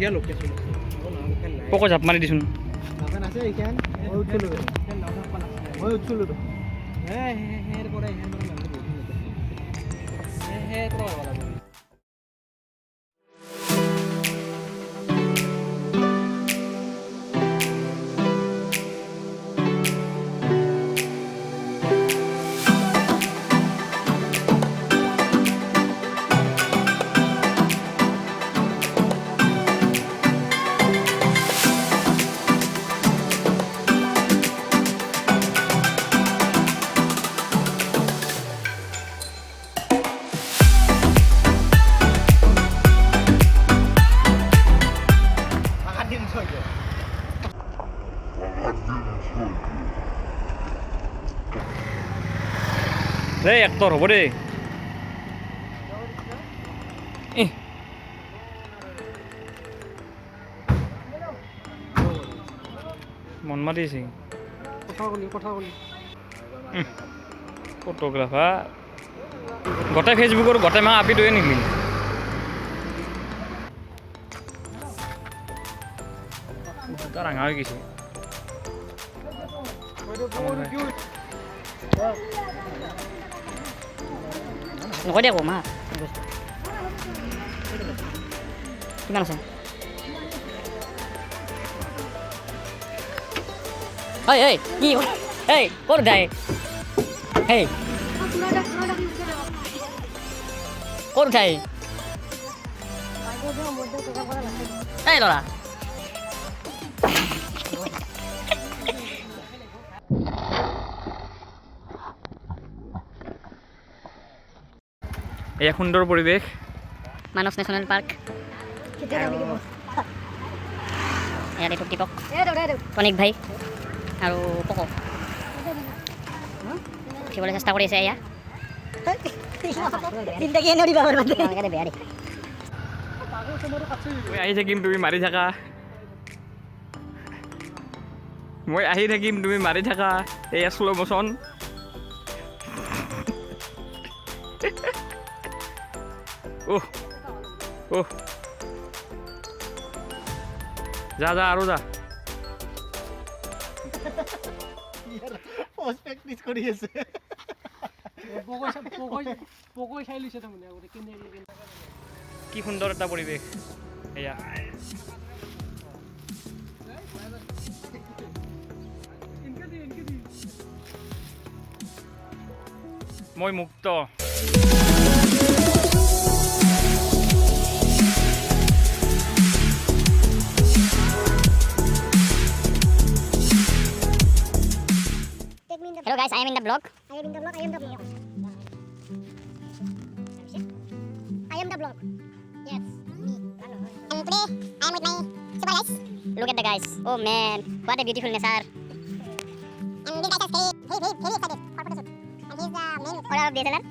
বঢ়িয়া লোকেশ্যন আছে পকো জাপ মাৰি দিছোন নাফান আছে এইখান মই উঠিলো মই উঠিলো হে হেৰ পৰা মানুহ বহি নাথাকে হে পৰা ওলাব দেই এক্টৰ হ'ব দেই মন মাতিছে কথা কলি ফটোগ্ৰাফাৰ গোটেই ফেচবুকৰ গোটেই মাহ আপি দিয়ে নেকি ৰাঙা হৈ গৈছে নকয় দিয়া মা কিমান আছে ঐ ঐ কি এই ক'ত যায় হেই ক'ত যায় এই ল'ৰা এয়া সুন্দৰ পৰিৱেশ মানস নেশ্যনেল পাৰ্ক ইয়াত এইটো দীপক টনিক ভাই আৰু পকো উঠিবলৈ চেষ্টা কৰি আছে এয়া মই আহি থাকিম তুমি মাৰি থাকা মই আহি থাকিম তুমি মাৰি থাকা এয়া শ্ল' মোচন যা যা আৰু যা প্ৰেক্টিছ কৰি আছে পকই চাই লৈছে তাৰমানে আগতে কি সুন্দৰ এটা পৰিৱেশ এয়া মই মুক্ত Hello guys, I am in the vlog. I am in the vlog. Yes, me. And today I am with my super guys. Look at the guys. Oh man, what a beautiful nature. And this guy is very excited for photoshoot. And he's the main. Order of DSLR.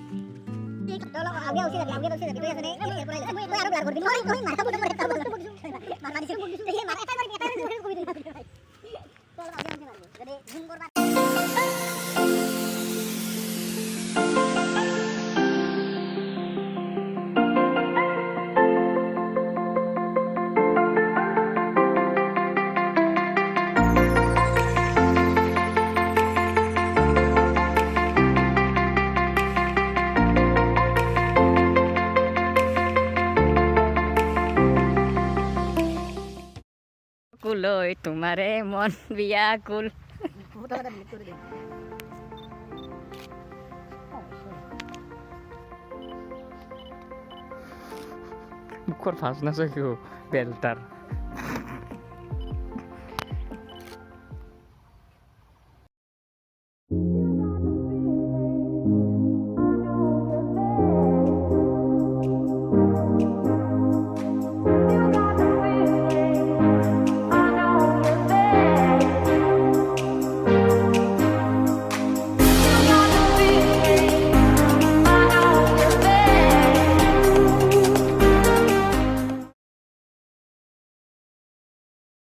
কুলই তোমাৰে মন বিয়াকুল মুখৰ ভাজ নাছে কিয় বেলটাৰ